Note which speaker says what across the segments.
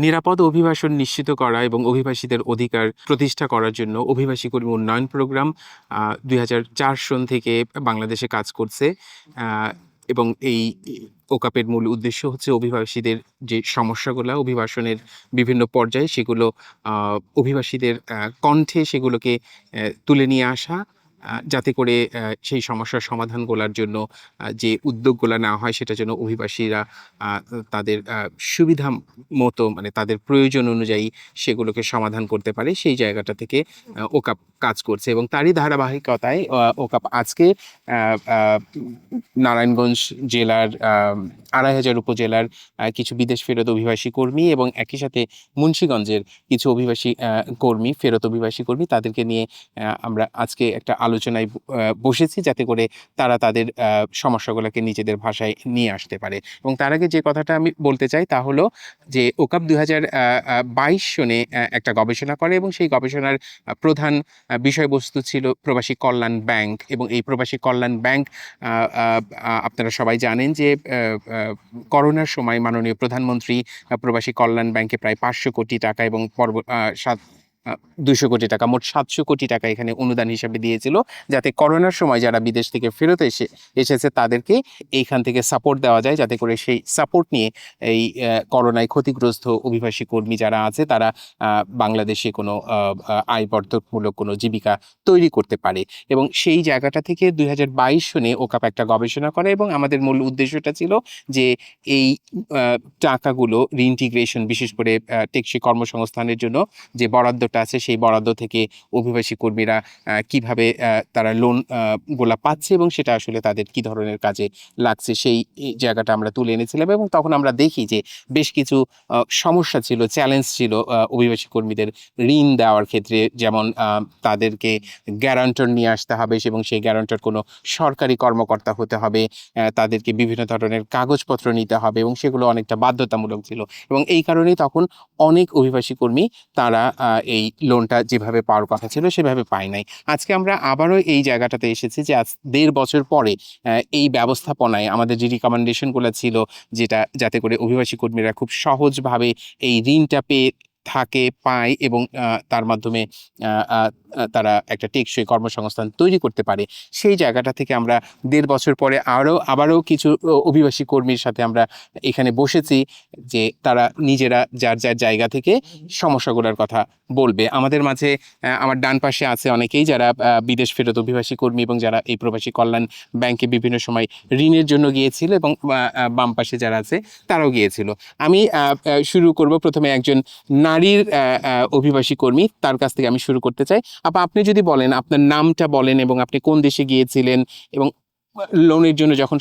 Speaker 1: নিরাপদ অভিবাসন নিশ্চিত করা এবং অভিবাসীদের অধিকার প্রতিষ্ঠা করার জন্য অভিবাসী কর্মী উন্নয়ন প্রোগ্রাম ২০০৪ সন থেকে বাংলাদেশে কাজ করছে। এবং এই ওকাপের মূল উদ্দেশ্য হচ্ছে অভিবাসীদের যে সমস্যাগুলো অভিবাসনের বিভিন্ন পর্যায়ে সেগুলো অভিবাসীদের কণ্ঠে সেগুলোকে তুলে নিয়ে আসা, যাতে করে সেই সমস্যার সমাধানগুলোর জন্য যে উদ্যোগগুলো নেওয়া হয় সেটা যেন অভিবাসীরা তাদের সুবিধা মতো মানে তাদের প্রয়োজন অনুযায়ী সেগুলোকে সমাধান করতে পারে, সেই জায়গাটা থেকে ওকাপ কাজ করছে। এবং তারই ধারাবাহিকতায় ওকাপ আজকে নারায়ণগঞ্জ জেলার ২৫০০ উপজেলার কিছু বিদেশ ফেরত অভিবাসী কর্মী এবং একই সাথে মুন্সিগঞ্জের কিছু অভিবাসী কর্মী, ফেরত অভিবাসী কর্মী, তাদেরকে নিয়ে আমরা আজকে একটা আলোচনায় বসেছি, যাতে করে তারা তাদের সমস্যাগুলোকে নিজেদের ভাষায় নিয়ে আসতে পারে। এবং তার আগে যে কথাটা আমি বলতে চাই তা হলো যে ওকাপ ২০২২ সনে একটা গবেষণা করে এবং সেই গবেষণার প্রধান বিষয়বস্তু ছিল প্রবাসী কল্যাণ ব্যাংক। এবং এই প্রবাসী কল্যাণ ব্যাংক আপনারা সবাই জানেন যে করোনার সময় মাননীয় প্রধানমন্ত্রী প্রবাসী কল্যাণ ব্যাংকে প্রায় ৫০০ কোটি টাকা এবং ২০০ কোটি টাকা, মোট ৭০০ কোটি টাকা এখানে অনুদান হিসেবে দিয়েছিল, যাতে করোনার সময় যারা বিদেশ থেকে ফেরত এসেছে তাদেরকে এইখান থেকে সাপোর্ট দেওয়া যায়, যাতে করে সেই সাপোর্ট নিয়ে এই করোনায় ক্ষতিগ্রস্ত অভিবাসী কর্মী যারা আছে তারা বাংলাদেশে কোনো আয়বর্ধকমূলক কোনো জীবিকা তৈরি করতে পারে। এবং সেই জায়গাটা থেকে ২০২২ সনে ওকাপ একটা গবেষণা করে এবং আমাদের মূল উদ্দেশ্যটা ছিল যে এই টাকাগুলো রিইন্টিগ্রেশন, বিশেষ করে টেকসই কর্মসংস্থানের জন্য যে বরাদ্দটা আছে সেই বরাদ্দ থেকে অভিবাসী কর্মীরা কিভাবে তারা লোন গুলা পাচ্ছে এবং সেটা আসলে তাদের কি ধরনের কাজে লাগছে সেই জায়গাটা আমরা তুলে এনেছিলাম। এবং তখন আমরা দেখি যে বেশ কিছু সমস্যা ছিল, চ্যালেঞ্জ ছিল অভিবাসী কর্মীদের ঋণ দেওয়ার ক্ষেত্রে। যেমন তাদেরকে গ্যারান্টর নিয়ে আসতে হবে এবং সেই গ্যারান্টর কোনো সরকারি কর্মকর্তা হতে হবে, তাদেরকে বিভিন্ন ধরনের কাগজপত্র নিতে হবে এবং সেগুলো অনেকটা বাধ্যতামূলক ছিল। এবং এই কারণেই তখন অনেক অভিবাসী কর্মী তারা এই লোনটা যেভাবে পাওয়ার কথা ছিল সেভাবে পায় নাই। আজকে আমরা আবারও এই জায়গাটাতে এসেছি যে আজ ১.৫ বছর পরে এই ব্যবস্থাপনায় আমাদের যে রিকমেন্ডেশনগুলো ছিল, যেটা যাতে করে অভিবাসী কর্মীরা খুব সহজভাবে এই ঋণটা পেয়ে থাকে, পায় এবং তার মাধ্যমে তারা একটা টেকসই কর্মসংস্থান তৈরি করতে পারে, সেই জায়গাটা থেকে আমরা ১.৫ বছর পরে আবারও কিছু অভিবাসী কর্মীর সাথে আমরা এখানে বসেছি যে তারা নিজেরা যার যার জায়গা থেকে সমস্যাগুলোর কথা বলবে। আমাদের মাঝে আমার ডান পাশে আছে অনেকেই যারা বিদেশ ফেরত অভিবাসী কর্মী এবং যারা এই প্রবাসী কল্যাণ ব্যাংকে বিভিন্ন সময় ঋণের জন্য গিয়েছিল এবং বাম পাশে যারা আছে তারাও গিয়েছিল। আমি শুরু করব প্রথমে একজন নারীর অভিবাসী কর্মী, তার কাছ থেকে আমি শুরু করতে চাই। আপনি যদি বলেন আপনার নামটা বলেন এবং আপনি কোন দেশে গিয়েছিলেন এবং লোনের জন্য যখন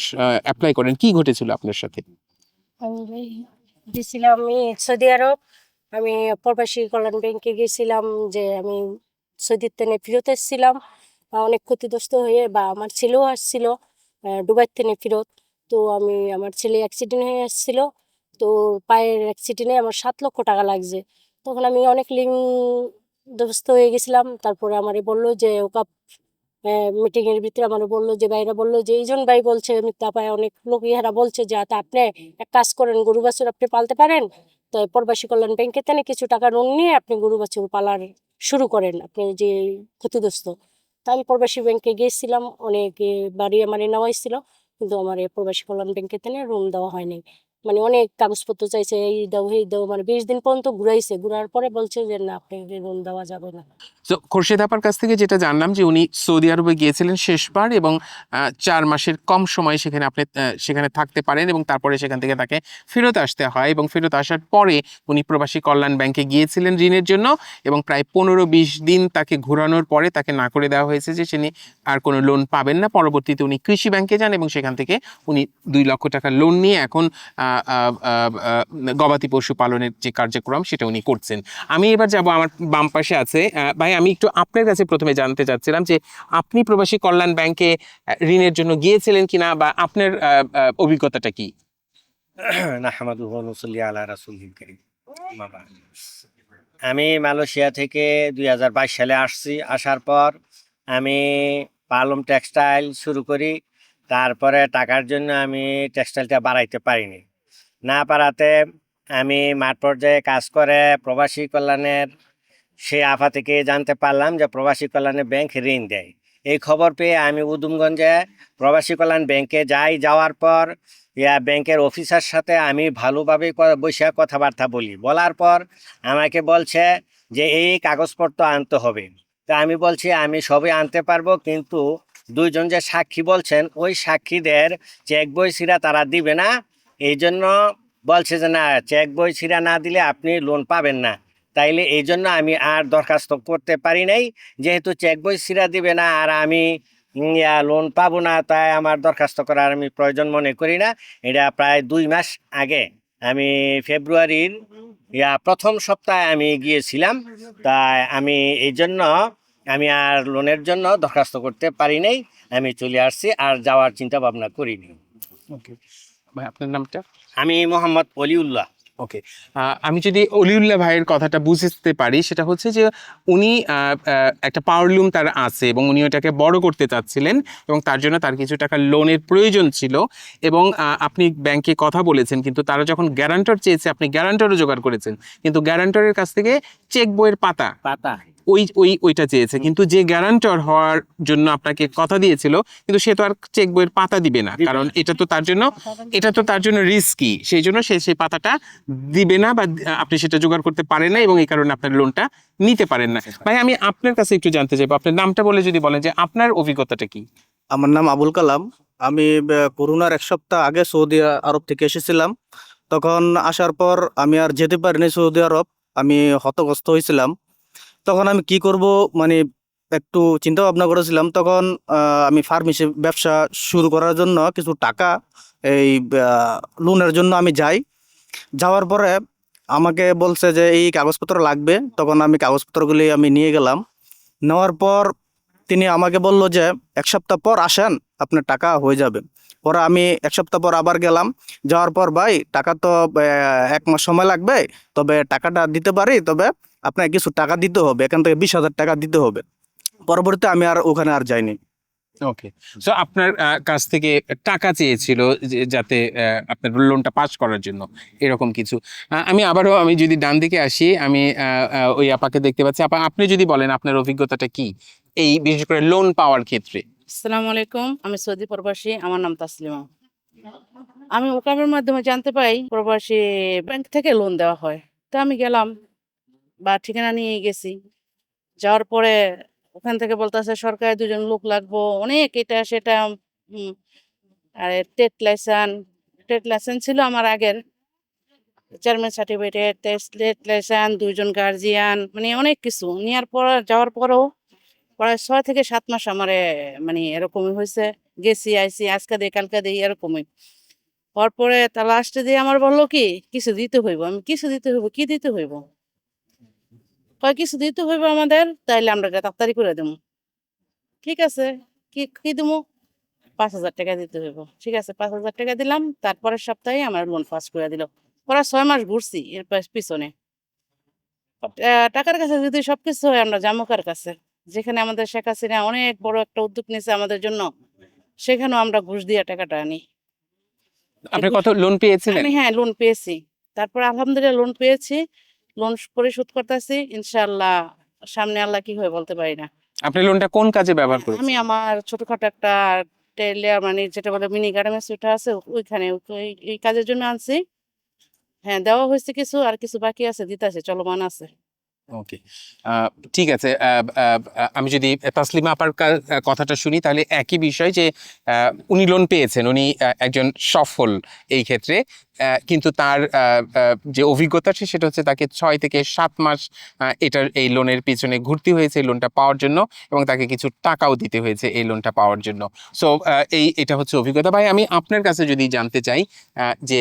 Speaker 1: অ্যাপ্লাই করেন কি ঘটেছিল আপনার সাথে?
Speaker 2: আমি গেছিলাম সৌদি আরব। আমি প্রবাসী কল্যাণ ব্যাংকে গেছিলাম যে আমি সৌদির থেকে ফেরত এসেছিলাম অনেক ক্ষতিগ্রস্ত হয়ে, বা আমার ছেলেও আসছিল দুবাই থেকে ফেরত। তো আমার ছেলে অ্যাক্সিডেন্ট হয়ে আসছিল, তো পায়ের অ্যাক্সিডেন্টে আমার ৭ লক্ষ টাকা লাগছে। তখন আমি অনেক দস্ত হয়ে গেছিলাম। তারপরে আমারে বললো যে ওকাপ মিটিং এর ভিতরে আমার বললো যে ভাইরা বললো যে এইজন ভাই বলছে মিথ্যা পায়, অনেক লোক ইহারা বলছে যে আপনি এক কাজ করেন, গরু বাছুর আপনি পালতে পারেন, তো প্রবাসী কল্যাণ ব্যাংকে তেনে কিছু টাকা লোন নিয়ে আপনি গরু বাছুর পালার শুরু করেন, আপনি যে ক্ষতিগ্রস্ত। তা আমি প্রবাসী ব্যাংকে গিয়েছিলাম, অনেক বাড়ি আমার নেওয়া হয়েছিল, কিন্তু আমার প্রবাসী কল্যাণ ব্যাংকে তেনে লোন দেওয়া হয়নি। মানে অনেক কাগজপত্র চাইছে, এই দাও এই দাও, মানে ২০ দিন পর্যন্ত ঘুরাইছে, ঘুরার পরে বলছে যে না, আপনি লোন দেওয়া যাবে না।
Speaker 1: তো খোরশেদ আপার কাছ থেকে যেটা জানলাম যে উনি সৌদি আরবে গিয়েছিলেন শেষবার এবং ৪ মাসের কম সময় সেখানে আপনি সেখানে থাকতে পারেন এবং তারপরে সেখান থেকে তাকে ফেরত আসতে হয়। এবং ফেরত আসার পরে উনি প্রবাসী কল্যাণ ব্যাংকে গিয়েছিলেন ঋণের জন্য এবং প্রায় ১৫-২০ দিন তাকে ঘোরানোর পরে তাকে না করে দেওয়া হয়েছে যে তিনি আর কোনো লোন পাবেন না। পরবর্তীতে উনি কৃষি ব্যাংকে যান এবং সেখান থেকে উনি ২ লক্ষ টাকা লোন নিয়ে এখন গবাদি পশু পালনের যে কার্যক্রম সেটা উনি করছেন। আমি এবার যাব, আমার বাম পাশে আছে ভাই। আমি একটু আপনার কাছে প্রথমে জানতে চাচ্ছিলাম যে আপনি প্রবাসী কল্যাণ ব্যাংকে ঋণের জন্য গিয়েছিলেন কিনা বা আপনার অভিজ্ঞতাটা কি?
Speaker 3: আমি মালয়েশিয়া থেকে ২০২২ সালে আসছি। আসার পর আমি পালম টেক্সটাইল শুরু করি। তারপরে টাকার জন্য আমি টেক্সটাইলটা বাড়াইতে পারিনি, না পারাতে আমি মাঠ পর্যায়ে কাজ করে প্রবাসী কল্যাণের সেই আফা থেকে জানতে পারলাম যে প্রবাসী কল্যাণে ব্যাংক ঋণ দেয়। এই খবর পেয়ে আমি উদুমগঞ্জে প্রবাসী কল্যাণ ব্যাংকে যাই। যাওয়ার পর ব্যাংকের অফিসার সাথে আমি ভালোভাবে বসে কথাবার্তা বলার পর আমাকে বলছে যে এই কাগজপত্র আনতে হবে। তা আমি বলছি আমি সবই আনতে পারবো, কিন্তু দুইজন যে সাক্ষী বলছেন ওই সাক্ষীদের চেক বই ছিঁড়া তারা দিবে না। এই জন্য বলছে যে না, চেক বই ছিঁড়া না দিলে আপনি লোন পাবেন না। তাইলে এই জন্য আমি আর দরখাস্ত করতে পারি নাই, যেহেতু চেক বই ছিঁড়া দিবে না আর আমি লোন পাবো না, তাই আমার দরখাস্ত করার আমি প্রয়োজন মনে করি না। এটা প্রায় 2 মাস আগে আমি ফেব্রুয়ারির প্রথম সপ্তাহে আমি গিয়েছিলাম। তাই আমি এই জন্য আমি আর লোনের জন্য দরখাস্ত করতে পারি নাই, আমি চলে আসছি আর যাওয়ার চিন্তা ভাবনা করিনি।
Speaker 1: ওকে ভাই, আপনার নামটা?
Speaker 3: আমি মোহাম্মদ অলিউল্লাহ।
Speaker 1: ওকে, আমি যদি অলিউল্লাহ ভাইয়ের কথাটা বুঝতে পারি, সেটা হচ্ছে যে উনি একটা পাওয়ারলুম তার আছে এবং উনি ওটাকে বড় করতে চাচ্ছিলেন এবং তার জন্য তার কিছু টাকা লোনের প্রয়োজন ছিল। এবং আপনি ব্যাংকে কথা বলেছেন, কিন্তু তারা যখন গ্যারান্টর চেয়েছে আপনি গ্যারান্টরও জোগাড় করেছেন, কিন্তু গ্যারান্টরের কাছ থেকে চেক বইয়ের পাতা ওইটা চেয়েছে। কিন্তু যে গ্যারান্টর হওয়ার জন্য আপনাকে কথা দিয়েছিল, কিন্তু সে তো আর চেক বইয়ের পাতা দিবে না, কারণ এটা তো তার জন্য রিস্কি। সেই জন্য সে সেই পাতাটা দিবে না, বা আপনি সেটা জোগাড় করতে পারেন না, এবং এই কারণে আপনার লোনটা নিতে পারেন না। ভাই, আমি আপনার কাছে একটু জানতে চাইবো, আপনার নামটা বলে যদি বলেন যে আপনার অভিজ্ঞতাটা কি।
Speaker 4: আমার নাম আবুল কালাম। আমি করোনার 1 সপ্তাহ আগে সৌদি আরব থেকে এসেছিলাম। তখন আসার পর আমি আর যেতে পারিনি সৌদি আরব। আমি হতগ্রস্ত হয়েছিলাম। তখন আমি কি করব, মানে একটু চিন্তা ভাবনা করেছিলাম। তখন আমি ফার্মেসি ব্যবসা শুরু করার জন্য কিছু টাকা এই লোনের জন্য আমি যাওয়ার পরে আমাকে বলছে যে এই কাগজপত্র লাগবে। তখন আমি কাগজপত্রগুলি আমি নিয়ে গেলাম। নেওয়ার পর তিনি আমাকে বলল যে 1 সপ্তাহ পর আসেন, আপনার টাকা হয়ে যাবে। পরে আমি 1 সপ্তাহ পর আবার গেলাম। যাওয়ার পর ভাই টাকা তো 1 মাস সময় লাগবে, তবে টাকাটা দিতে পারি, তবে আপনাকে কিছু টাকা দিতে হবে, এখান থেকে 20,000 টাকা দিতে হবে। পরবর্তীতে আমি আর ওখানে আর যাইনি।
Speaker 1: ওকে, সো আপনার কাছ থেকে টাকা চেয়েছিল যাতে আপনার লোনটা পাস করার জন্য, এরকম কিছু। আমি যদি ডান দিকে আসি, আমি ওই আপাকে দেখতে পাচ্ছি। আপা, আপনি যদি বলেন আপনার অভিজ্ঞতাটা কি এই বিশেষ করে লোন পাওয়ার ক্ষেত্রে।
Speaker 5: আসসালামু আলাইকুম, আমি সৌদি প্রবাসী, আমার নাম তাসলিমা। আমি ওকাবের মাধ্যমে জানতে পাই প্রবাসী ব্যাংক থেকে লোন দেওয়া হয়। তো আমি গেলাম বা ঠিকানা নিয়ে গেছি। যাওয়ার পরে ওখান থেকে বলতেছে সরকারি 2জন লোক লাগবো, অনেক এটা সেটা। উম, আর ট্রেড লাইসেন্স ছিল আমার আগের, চেয়ারম্যান সার্টিফিকেট, ট্রেড লাইসেন্স, 2জন গার্জিয়ান, মানে অনেক কিছু নেওয়ার পর যাওয়ার পরেও প্রায় 6 থেকে 7 মাস আমার মানে এরকমই হয়েছে। গেছি আইসি, আজকে দিই কালকে দিই, এরকমই হওয়ার পরে তা লাস্টে দিয়ে আমার বললো কি কিছু দিতে হইব। আমি কিছু দিতে হইব, কি দিতে হইব? কয় কিছু দিতে হইব আমাদের, তাইলে আমরা এটা তাড়াতাড়ি করে দেবো। ঠিক আছে, কি কি দেবো? 5,000 টাকা দিতে হইব। ঠিক আছে, 5,000 টাকা দিলাম। তারপরের সপ্তাহে আমার লোন পাস করে দিল। পরে 6 মাস ঘুরছি এর পিছনে। টাকার কাছে যদি সবকিছু হয়, আমরা জামুকার কাছে, যেখানে আমাদের শেখ হাসিনা অনেক বড় একটা উদ্যোগ নিয়েছে আমাদের জন্য, সেখানেও আমরা ঘুষ দিয়ে টাকাটা আনি।
Speaker 1: আপনি কত লোন পেয়েছিলেন?
Speaker 5: আমি হ্যাঁ লোন পেয়েছি। তারপর আলহামদুলিল্লাহ লোন পেয়েছি, লোন পরিশোধ করতেছি ইনশাআল্লাহ। সামনে আল্লাহ কি হয় বলতে পারি না।
Speaker 1: আপনি লোনটা কোন কাজে ব্যবহার
Speaker 5: আমি
Speaker 1: করেছেন?
Speaker 5: আমার ছোটখাটো একটা টেইলার, মানে যেটা বলে মিনি গার্মেন্টস, ওইটা আছে ওইখানে, এই কাজের জন্য আনছি। হ্যাঁ, দেওয়া হয়েছে কিছু, আর কিছু বাকি আছে, দিতে আছে, চলমান আছে।
Speaker 1: ওকে, ঠিক আছে। আমি যদি তাসলিমা আপার কথাটা শুনি, তাহলে একই বিষয় যে উনি লোন পেয়েছেন, উনি একজন সফল এই ক্ষেত্রে। কিন্তু তার যে অভিজ্ঞতা সেটা হচ্ছে তাকে 6 থেকে 7 মাস এই লোনের পিছনে ঘুরতে হয়েছে এই লোনটা পাওয়ার জন্য, এবং তাকে কিছু টাকাও দিতে হয়েছে এই লোনটা পাওয়ার জন্য। সো এটা হচ্ছে অভিজ্ঞতা। ভাই, আমি আপনার কাছে যদি জানতে চাই যে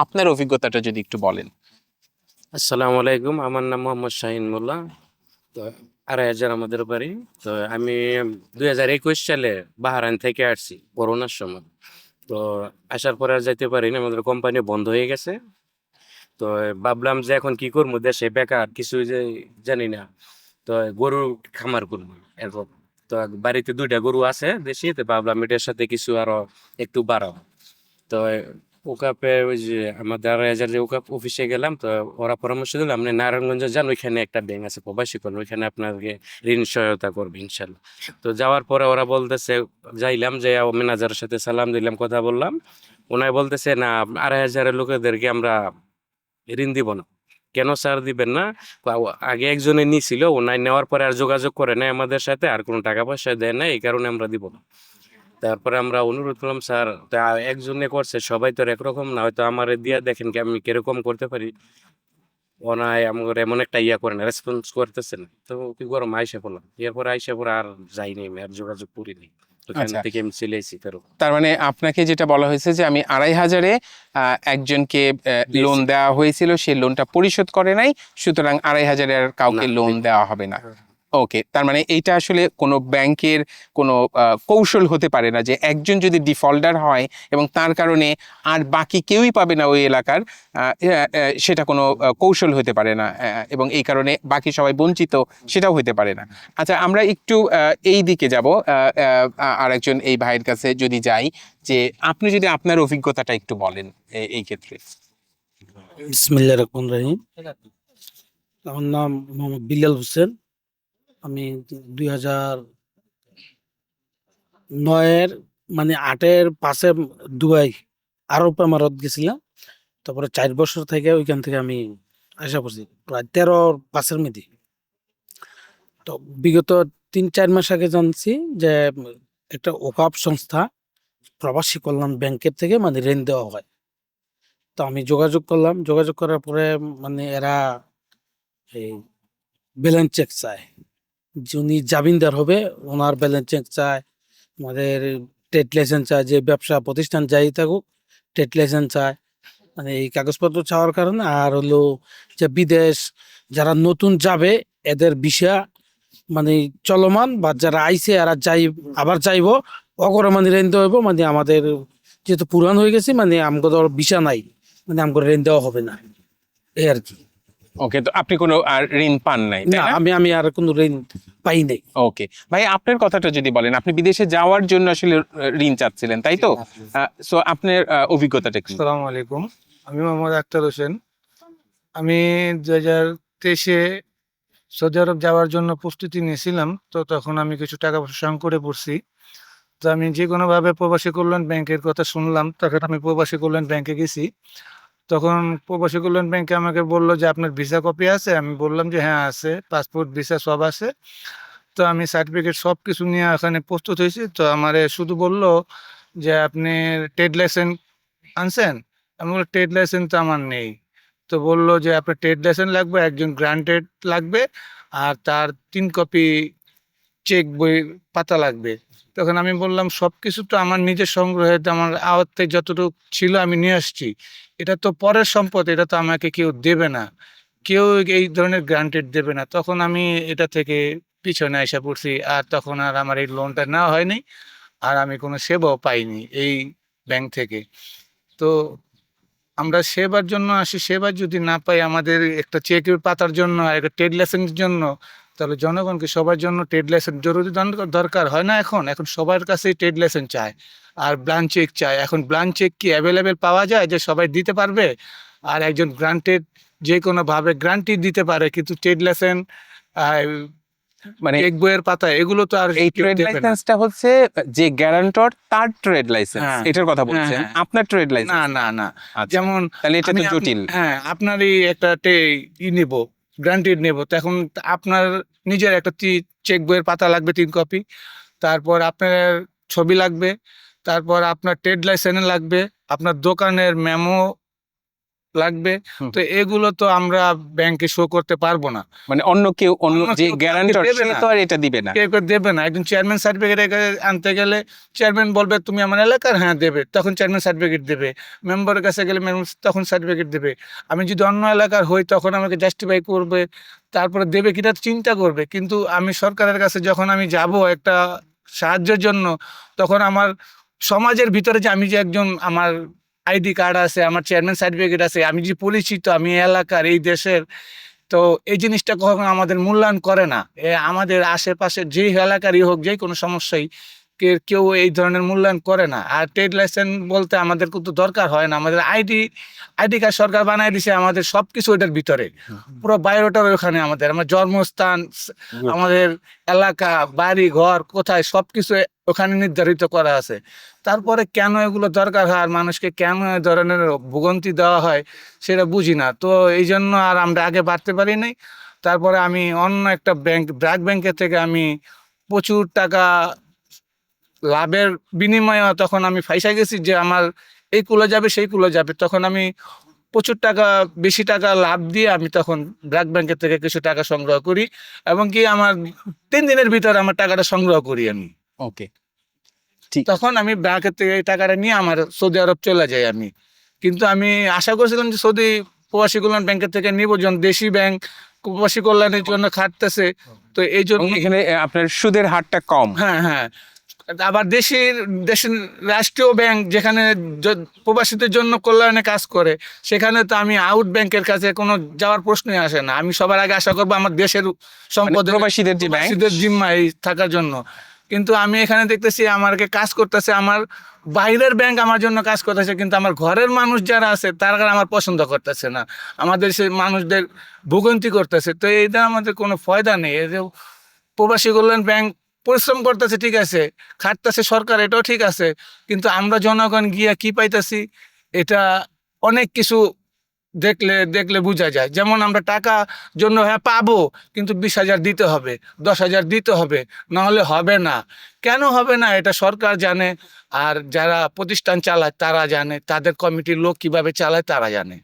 Speaker 1: আপনার অভিজ্ঞতাটা যদি একটু বলেন।
Speaker 6: আসসালামু আলাইকুম, আমার নাম মোহাম্মদ শাহিন মোল্লা। তো 2,500 আমাদের বাড়ি। তো আমি 2021 সালে বাহরাইন থেকে আসছি করোনার সময়। তো আসার পরে আর যাইতে পারিনি, আমাদের কোম্পানি বন্ধ হয়ে গেছে। তো ভাবলাম যে এখন কি করবো, দেশে বেকার, কিছু যে জানি না। তো গরু খামার করবো এরকম। তো বাড়িতে 2টা গরু আছে দেশি, তো ভাবলাম এটার সাথে কিছু আরো একটু বাড়াবো। তো ওকাপে ওই যে আমাদের 2,500 যে ওকাপ অফিসে গেলাম, তো ওরা পরামর্শ দিল আপনি নারায়ণগঞ্জে যান, ওইখানে একটা ব্যাংক আছে প্রবাসী কল্যাণ, ওইখানে আপনাকে ঋণ সহায়তা করবে ইনশাল্লাহ। তো যাওয়ার পরে ওরা বলতেছে, যাইলাম যে ম্যানেজারের সাথে সালাম দিলাম, কথা বললাম, ওনায় বলতেছে না 2,500 লোকেদেরকে আমরা ঋণ দিব না। কেন স্যার দিবেন না? আগে একজনে নিছিল, ওনায় নেওয়ার পরে আর যোগাযোগ করে নাই আমাদের সাথে, আর কোনো টাকা পয়সা দেয় না, এই কারণে আমরা দিব না। তারপরে আমরা অনুরোধ করলাম স্যার, তা একজনে করছে, সবাই তো আর একরকম না, হয়তো আমার দিয়া দেখেন কি আমি কিরকম করতে পারি। ওনায় আমার এমন একটা ইয়া করে না, রেসপন্স করতেছেন, তো কি করলাম, আইসা পড়লাম। এরপরে আইসা পরে আর যাইনি, আমি আর যোগাযোগ করিনি, ওখান
Speaker 1: আচ্ছা।
Speaker 6: থেকে আমি চলে এসেছি ফেরত।
Speaker 1: তার মানে আপনাকে যেটা বলা হয়েছে যে আমি 2,500-এ একজনকে লোন
Speaker 6: দিয়েছি।
Speaker 1: দেওয়া হয়েছিল, সেই লোনটা পরিশোধ করে নাই, সুতরাং 2,500-এ আর কাউকে
Speaker 6: না,
Speaker 1: লোন দেওয়া হবে না। ওকে, তার মানে এইটা আসলে কোনো ব্যাংকের কোনো কৌশল হতে পারে না যে একজন যদি ডিফল্টার হয় এবং তার কারণে আর বাকি কেউই পাবে না ওই এলাকার, সেটা কোনো কৌশল হতে পারে না, এবং এই কারণে বাকি সবাই বঞ্চিত, সেটাও হতে পারে না। আচ্ছা, আমরা একটু এই দিকে যাব, আরেকজন এই ভাইয়ের কাছে যদি যাই, যে আপনি যদি আপনার অভিজ্ঞতাটা একটু বলেন এই ক্ষেত্রে।
Speaker 7: বিসমিল্লাহির রহমানির রহিম। আমার নাম মোহাম্মদ বিল্লাল হোসেন। আমি 2009-এর মানে 8-এর 5-এ দুবাই আরব আমিরাত গেছিলাম। তারপরে 4 বছর থেকে ওইখান থেকে আমি আসা পড়ছি প্রায় 13-5-এর মধ্যে। তো বিগত 3-4 মাস আগে জানছি যে একটা ওকাপ সংস্থা প্রবাসী কল্যাণ ব্যাংকের থেকে মানে ঋণ দেওয়া হয়। তো আমি যোগাযোগ করলাম, যোগাযোগ করার পরে মানে এরা এই ব্যালেন্স চেক চায়, যিনি জামিনদার হবে ওনার ব্যালেন্স চেক চায়, আমাদের ট্রেড লাইসেন্স চায়, যে ব্যবসা প্রতিষ্ঠান যাই থাকুক ট্রেড লাইসেন্স চায়, মানে এই কাগজপত্র চাওয়ার কারণে। আর হলো যে বিদেশ যারা নতুন যাবে এদের ভিসা মানে চলমান, বা যারা আইছে এরা যাই আবার যাইবো অগরে মানে ঋণ দেওয়া হইব, মানে আমাদের যেহেতু পুরান হয়ে গেছে মানে আমাদের ভিসা নাই, মানে আমাদের ঋণ দেওয়া হবে না, এই আর কি।
Speaker 1: ওকে, তো আপনি কোনো আর ঋণ পান নাই, তাই
Speaker 7: না,
Speaker 1: না?
Speaker 7: আমি আর কোনো ঋণ পাই নাই।
Speaker 1: ওকে ভাই, আপনার কথাটা যদি বলেন, আপনি বিদেশে যাওয়ার জন্য আসলে ঋণ চাচ্ছিলেন, তাই তো? সো আপনার অভিজ্ঞতাটা কি?
Speaker 8: আসসালামু আলাইকুম, আমি মোহাম্মদ আক্তার হোসেন। আমি 2023-এ সৌদি আরব যাওয়ার জন্য প্রস্তুতি নিয়েছিলাম। তো তখন আমি কিছু টাকা পয়সা সংকটে পড়ছি। তো আমি যে কোনোভাবে প্রবাসী কল্যাণ ব্যাংকের কথা শুনলাম, তখন আমি প্রবাসী কল্যাণ ব্যাংকে গেছি। তখন প্রবাসী কল্যাণ ব্যাংকে আমাকে বললো যে আপনার ভিসা কপি আছে? আমি বললাম যে হ্যাঁ আছে, পাসপোর্ট ভিসা সব আছে। তো আমি সার্টিফিকেট সব কিছু নিয়ে এখানে প্রস্তুত হয়েছি। তো আমারে শুধু বললো যে আপনি ট্রেড লাইসেন্স আনছেন? আমি বললাম ট্রেড লাইসেন্স তো আমার নেই। তো বললো যে আপনার ট্রেড লাইসেন্স লাগবে, একজন গ্রান্টেড লাগবে, আর তার 3 কপি চেক বইয়ের পাতা লাগবে। তখন আমি বললাম সব কিছু তো আমার নিজের সংগ্রহে, আমার আয়ত্তে যতটুকু ছিল আমি নিয়ে আসছি। এটা তো পরের সম্পদ, এটা তো আমাকে কেউ দেবে না, কেউ এই ধরনের গ্রান্টেড দেবে না। তখন আমি এটা থেকে পিছনে এসে পড়ছি, আর তখন আর আমার এই লোনটা নেওয়া হয়নি, আর আমি কোনো সেবাও পাইনি এই ব্যাংক থেকে। তো আমরা সেবার জন্য আসি, সেবা যদি না পাই, আমাদের একটা চেকের পাতার জন্য আর একটা ট্রেড লাইসেন্সের জন্য, তাহলে জনগণকে সবার জন্য ট্রেড লাইসেন্স জরুরি দরকার হয় না? এখন এখন সবার কাছেই ট্রেড লাইসেন্স চায় আর ব্লাঙ্ক চেক চায়। এখন ব্লাঙ্ক চেক কি অ্যাভেলেবেল পাওয়া যায় যে সবাই দিতে পারবে? আর একজন গ্রান্টেড যে কোনোভাবে গ্রান্টি দিতে পারে, কিন্তু ট্রেড লাইসেন্স
Speaker 1: মানে
Speaker 8: চেক বইয়ের পাতা এগুলো তো আর
Speaker 1: এই
Speaker 8: কেউ
Speaker 1: ট্রেড
Speaker 8: দেবে না।
Speaker 1: লাইসেন্সটা হচ্ছে যে গ্যারান্টর তার ট্রেড লাইসেন্স,
Speaker 8: হ্যাঁ,
Speaker 1: এটার কথা
Speaker 8: হ্যাঁ,
Speaker 1: বলছেন?
Speaker 8: হ্যাঁ।
Speaker 1: আপনার ট্রেড
Speaker 8: না
Speaker 1: লাইসেন্স?
Speaker 8: না না,
Speaker 1: আচ্ছা,
Speaker 8: যেমন
Speaker 1: তাহলে এটা তো জটিল।
Speaker 8: হ্যাঁ, আপনারই একটা নেব, গ্রান্টেড নেব, তো এখন আপনার নিজের একটা চেক বইয়ের পাতা লাগবে 3 কপি, তারপর আপনার ছবি লাগবে, তারপর আপনার ট্রেড লাইসেন্স লাগবে, আপনার দোকানের মেমো লাগবে।
Speaker 1: হুম।
Speaker 8: তো এগুলো তো আমরা ব্যাংকে শো করতে পারবো না,
Speaker 1: মানে অন্য কেউ, অন্য
Speaker 8: অন্য
Speaker 1: যে
Speaker 8: কেউ
Speaker 1: গ্যারান্টর
Speaker 8: দেবে
Speaker 1: সে
Speaker 8: না।
Speaker 1: তো আর এটা দিবে না।
Speaker 8: কেউ কেউ দেবে না। একজন চেয়ারম্যান সার্টিফিকেট আনতে গেলে চেয়ারম্যান বলবে তুমি আমার এলাকার, হ্যাঁ দেবে, তখন চেয়ারম্যান সার্টিফিকেট দেবে। মেম্বারের কাছে গেলে মেম্বার তখন সার্টিফিকেট দেবে। আমি যদি অন্য এলাকার হই তখন আমাকে জাস্টিফাই করবে, তারপরে দেবে কিনা চিন্তা করবে। কিন্তু আমি সরকারের কাছে যখন আমি যাব একটা সাহায্যের জন্য, তখন আমার সমাজের ভিতরে যে আমি যে একজন, আমার আইডি কার্ড আছে, আমার চেয়ারম্যান সার্টিফিকেট আছে, আমি যে পরিচিত, আমি এলাকার, এই দেশের, তো এই জিনিসটা কখনো আমাদের মূল্যায়ন করে না। আমাদের আশেপাশে যেই এলাকারই হোক, যে কোনো সমস্যাই কেউ এই ধরনের মূল্যায়ন করে না। আর ট্রেড লাইসেন্স বলতে আমাদের কিন্তু দরকার হয় না, আমাদের আইডি কার্ড সরকার বানায় দিছে, আমাদের সবকিছু ওইটার ভিতরে, পুরো বায়োটার ওখানে, আমার জন্মস্থান, আমাদের এলাকা, বাড়ি ঘর কোথায় সবকিছু ওখানে নির্ধারিত করা আছে। তারপরে কেন এগুলো দরকার হয় আর মানুষকে কেন এ ধরনের ভোগান্তি দেওয়া হয় সেটা বুঝি না। তো এই জন্য আর আমরা আগে বাড়তে পারি নাই। তারপরে আমি অন্য একটা ব্র্যাক ব্যাংকের থেকে আমি প্রচুর টাকা লাভের বিনিময়ে তখন আমি ফাইসা গেছি যে আমার এই কুলে যাবে সেই কুলে যাবে, তখন আমি প্রচুর টাকা, বেশি টাকা লাভ দিয়ে আমি তখন ব্র্যাক ব্যাংকের থেকে কিছু টাকা সংগ্রহ করি, এবং কি আমার 3 দিনের ভিতরে আমার টাকাটা সংগ্রহ করি আমি।
Speaker 1: ওকে, ঠিক।
Speaker 8: তখন আমি ব্যাংকের থেকে এই টাকাটা নিয়ে আমার সৌদি আরব চলে যাই আমি। কিন্তু আমি আশা করছিলাম যে সৌদি প্রবাসী কল্যাণ ব্যাংকের থেকে নিব, যখন দেশি ব্যাংক প্রবাসী কল্যাণের জন্য খাটতেছে, তো এই জন্য
Speaker 1: এখানে আপনার সুদের হারটা কম।
Speaker 8: হ্যাঁ, আবার দেশের রাষ্ট্রীয় ব্যাংক যেখানে প্রবাসীদের জন্য কল্যাণে কাজ করে, সেখানে তো আমি আউট ব্যাংকের কাছে কোনো যাওয়ার প্রশ্নই আসে না। আমি সবার আগে আশা করবো আমার দেশের সম্পদ,
Speaker 1: প্রবাসীদের যে ব্যাংক,
Speaker 8: প্রবাসীদের জিম্মায় থাকার জন্য। কিন্তু আমি এখানে দেখতেছি আমাকে কাজ করতেছে আমার বাইরের ব্যাংক, আমার জন্য কাজ করতেছে, কিন্তু আমার ঘরের মানুষ যারা আছে তারা আমার পছন্দ করতেছে না, আমাদের সেই মানুষদের ভোগান্তি করতেছে। তো এইটা আমাদের কোনো ফায়দা নেই। এই যে প্রবাসী কল্যাণ ব্যাংক পরিশ্রম করতেছে, ঠিক আছে, খাটতেছে সরকার, এটাও ঠিক আছে, কিন্তু আমরা জনগণ গিয়া কি পাইতেছি, এটা অনেক কিছু দেখলে বোঝা যায়। যেমন আমরা টাকা জন্য হ্যাঁ পাবো, কিন্তু 20,000 দিতে হবে, 10,000 দিতে হবে, নাহলে হবে না। কেন হবে না এটা সরকার জানে, আর যারা প্রতিষ্ঠান চালায় তারা জানে, তাদের কমিটির লোক কিভাবে চালায় তারা জানে।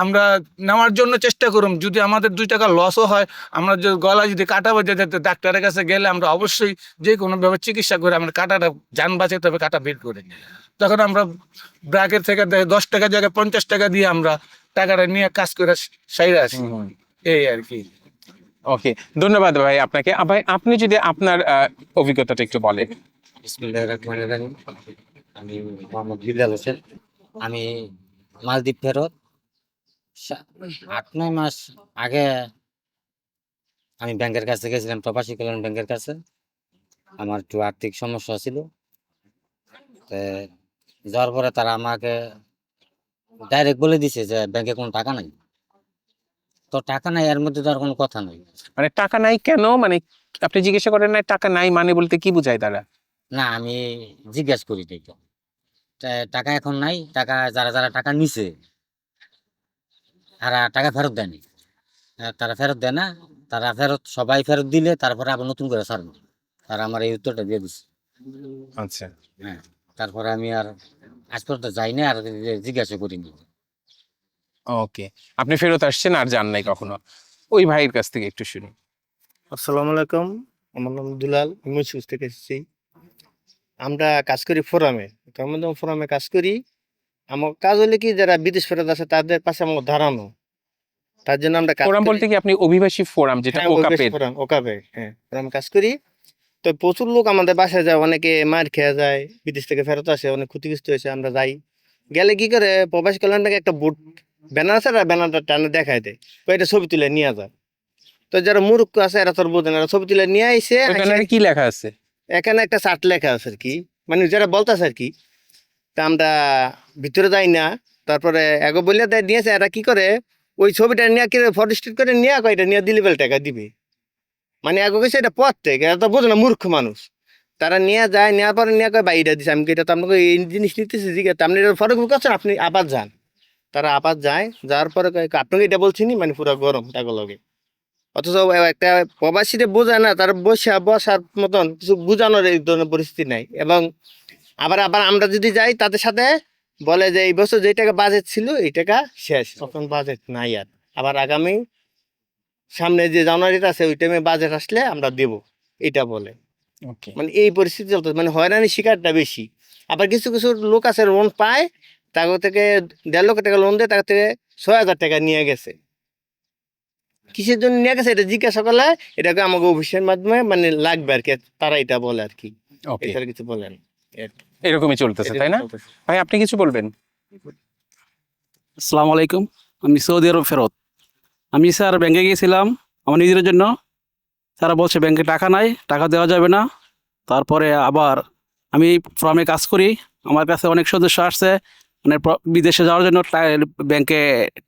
Speaker 8: আমরা নেওয়ার জন্য চেষ্টা করুম, যদি আমাদের 2 টাকা লসও হয়, আমরা যদি গলা যদি কাটা বেঁধে যেতে, ডাক্তারের কাছে গেলে আমরা অবশ্যই যে কোনোভাবে চিকিৎসা করে আমরা কাটাটা যান বাঁচাতে হবে, কাটা বের করে। তখন আমরা ব্র্যাকের থেকে 10 টাকা জায়গায় 50 টাকা দিয়ে আমরা টাকাটা নিয়ে কাজ করে সাইরে আসি, এই আর কি।
Speaker 1: ওকে, ধন্যবাদ ভাই আপনাকে। ভাই আপনি যদি আপনার অভিজ্ঞতাটা একটু বলেন।
Speaker 9: বিসমিল্লাহির রহমানির রহিম। আমি মোহাম্মদ বিল্লাল হোসেন। আমি মালদ্বীপ ফেরত 8-9 মাস আগে আমি ব্যাংকের কাছে গেছিলাম, প্রবাসী কল্যাণ ব্যাংকের কাছে। আমার একটু আর্থিক সমস্যা ছিল, যাওয়ার পরে তারা আমাকে ডাইরেক্ট বলে দিছে যে ব্যাংকে কোনো টাকা নাই। তো টাকা নাই, এর মধ্যে তো আর কোনো কথা নাই।
Speaker 1: মানে টাকা নাই কেন, মানে আপনি জিজ্ঞাসা করেন না টাকা নাই মানে বলতে কি বোঝায় তারা?
Speaker 9: না, আমি জিজ্ঞেস করি নাই তো, টাকা এখন নাই। টাকা যারা টাকা নিছে তারা টাকা ফেরত দেয়নি, তারা ফেরত দেয় না। তারা সবাই ফেরত দিলে তারপরে আবার নতুন করে ছাড়বো। তারা আমার এই উত্তরটা দিয়ে দিচ্ছে।
Speaker 1: আচ্ছা,
Speaker 9: হ্যাঁ, তারপরে আমি আর আজ পর্যন্ত যাই না, আর জিজ্ঞাসা করিনি।
Speaker 1: ওকে, আপনি ফেরত আসছেন আর যান নাই কখনো। ওই ভাইয়ের কাছ থেকে একটু শুনি।
Speaker 3: আসসালামু আলাইকুম, আমার নাম দুলাল, মুন্সিগঞ্জ থেকে এসেছি। আমরা কাজ করি ফোরামে, ফোরামে কাজ করি। আমার কাজ হলে কি, যারা বিদেশ ফেরত আছে তাদের পাশে আমার দাঁড়ানো, তার জন্য আমরা
Speaker 1: ফোরাম বলতে কি আপনি অভিবাসী ফোরাম, যেটা ওকাপের?
Speaker 3: ওকাপে, হ্যাঁ, ফোরামে কাজ করি। তো প্রচুর লোক আমাদের বাসায় যায়, অনেকে মার খেয়ে যায়, বিদেশ থেকে ফেরত আসে, অনেক ক্ষতিগ্রস্ত হয়েছে। আমরা যাই, গেলে কি করে প্রবাসী কল্যাণ ব্যাংকে একটা বোর্ড ব্যানার আছে, ব্যানারটা টানে দেখায় দেয়, তো এটা ছবি তুলে নিয়ে যায়। তো যারা মূর্খ আছে এরা তোর বোঝে না, এরা ছবি তুলে নিয়ে আইসে।
Speaker 1: কি লেখা আছে
Speaker 3: এখানে? একটা চার্ট লেখা আছে আর কি, মানে যারা বলতেছে আর কি। তা আমরা ভিতরে যাই না, তারপরে এগো বলে দেয় নিয়েছে। এরা কি করে, ওই ছবিটা নিয়ে কি ফটো স্টেট করে নিয়ে এটা নিয়ে দিলিবেল টাকা দিবে, মানে এগো গেছে এটা পথ থেকে, এরা তো বোঝে না, মূর্খ মানুষ। তারা নিয়ে যায়, নেওয়ার পরে নিয়ে কয় বাইরে দিচ্ছে, আমি এটা তো আপনাকে এই জিনিস নিতেছি, জিজ্ঞাসা আপনি ফটো করছেন, আপনি আবার যান। তারা আবার যায়, যাওয়ার পরে আপনাকে এটা বলছিনি, মানে পুরো গরম টাকা লগে। অথচ একটা প্রবাসীরা বোঝায় না, তার বসার মতন কিছু বোঝানোর এই ধরনের পরিস্থিতি নাই। এবং আবার আমরা যদি যাই তাদের সাথে বলে যে এই বছর যে টাকা বাজেট ছিল এই টাকা শেষ, তখন বাজেট নাই আর। আবার আগামী সামনে যে জানুয়ারিতে আছে ওই টাইমে বাজেট আসলে আমরা দেব, এটা বলে। মানে এই পরিস্থিতি চলতে, মানে হয়রানি শিকারটা বেশি। আবার কিছু কিছু লোক আছে লোন পায়, তার থেকে 1.5 লক্ষ টাকা লোন দেয়, তার থেকে 6,000 টাকা নিয়ে গেছে। কিসের জন্য নিয়ে গেছে এটা জিজ্ঞাসা করলে এটাকে আমাকে অফিসের মাধ্যমে মানে লাগবে আর কি, তারা এটা বলে আর কি, এছাড়া কিছু বলেন।
Speaker 1: এরকমই চলতেছে, তাই না ভাই? আপনি কিছু বলবেন?
Speaker 7: আসসালামু আলাইকুম। আমি সৌদি আরব ফেরত। আমি স্যার ব্যাংকে গিয়েছিলাম আমার নিজের জন্য। তারা বলছে ব্যাংকে টাকা নাই, টাকা দেওয়া যাবে না। তারপরে আবার আমি ফার্মে কাজ করি, আমার কাছে অনেক সদস্য আসছে মানে বিদেশে যাওয়ার জন্য ব্যাংকে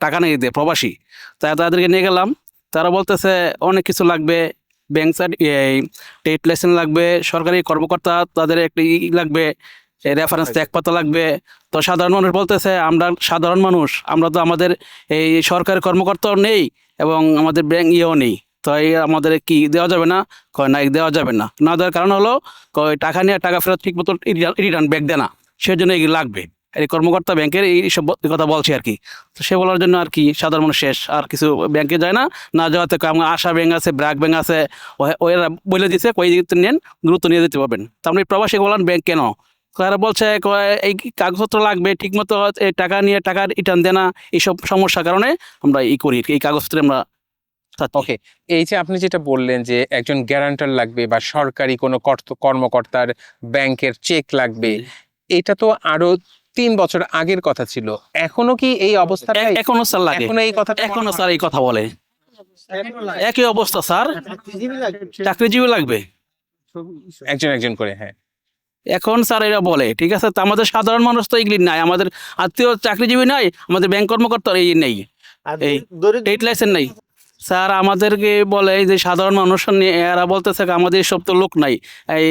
Speaker 7: টাকা নিয়ে দেয় প্রবাসী, তাই তাদেরকে নিয়ে গেলাম। তারা বলতেছে অনেক কিছু লাগবে, ব্যাংক এই ট্রেড লাইসেন্স লাগবে, সরকারি কর্মকর্তা তাদের একটা লাগবে, রেফারেন্স ট্যাগ পাতা লাগবে। তো সাধারণ মানুষ বলতেছে আমরা সাধারণ মানুষ, আমরা তো আমাদের এই সরকারি কর্মকর্তাও নেই এবং আমাদের ব্যাংক ইয়েও নেই, তো এই আমাদের কি দেওয়া যাবে না? কয় না, দেওয়া যাবে না। না দেওয়ার কারণ হলো কয় টাকা নিয়ে টাকা ফেরত ঠিক মতো রিটার্ন ব্যাক দেয় না, সেজন্য এগুলো লাগবে। এই কর্মকর্তা ব্যাংকের এইসব কথা বলছে আর কি। তো সে বলার জন্য আর কি সাধারণ মানুষ শেষ, আর কিছু ব্যাংকে যায় না। না যাওয়াতে আমার আশা ব্যাংক আছে, ব্র্যাক ব্যাংক আছে, ওরা বলে দিচ্ছে কই নেন, গুরুত্ব নিয়ে দিতে পারবেন। তো আপনি প্রবাসী কল্যাণ ব্যাংক কেন? তারা বলছে এই কাগজপত্র লাগবে ঠিক মতো, এই টাকা নিয়ে টাকা রিটার্ন দেয় না, এইসব সমস্যার কারণে আমরা করি এই কাগজপত্রে আমরা।
Speaker 1: ওকে, এই যে আপনি যেটা বললেন যে একজন গ্যারান্টার লাগবে বা সরকারি কোনো কর্মকর্তার ব্যাংকের চেক লাগবে, এটা তো আরো 3 বছর আগের কথা ছিল। এখনো কি এই অবস্থা?
Speaker 7: এখনো স্যার লাগে,
Speaker 1: এখনো এই কথা?
Speaker 7: এখনো স্যার এই কথা বলে, একই অবস্থা স্যার, চাকরিজীবী লাগবে
Speaker 1: একজন একজন করে, হ্যাঁ।
Speaker 7: এখন স্যার এরা বলে। ঠিক আছে, তো আমাদের সাধারণ মানুষ তো এগুলি নাই, আমাদের আত্মীয় চাকরিজীবী নাই, আমাদের ব্যাংক কর্মকর্তা এই নেই, এই ট্রেড লাইসেন্স নেই। স্যার আমাদেরকে বলে যে সাধারণ মানুষ নিয়ে এরা বলতেছে আমাদের এসব তো লোক নাই, এই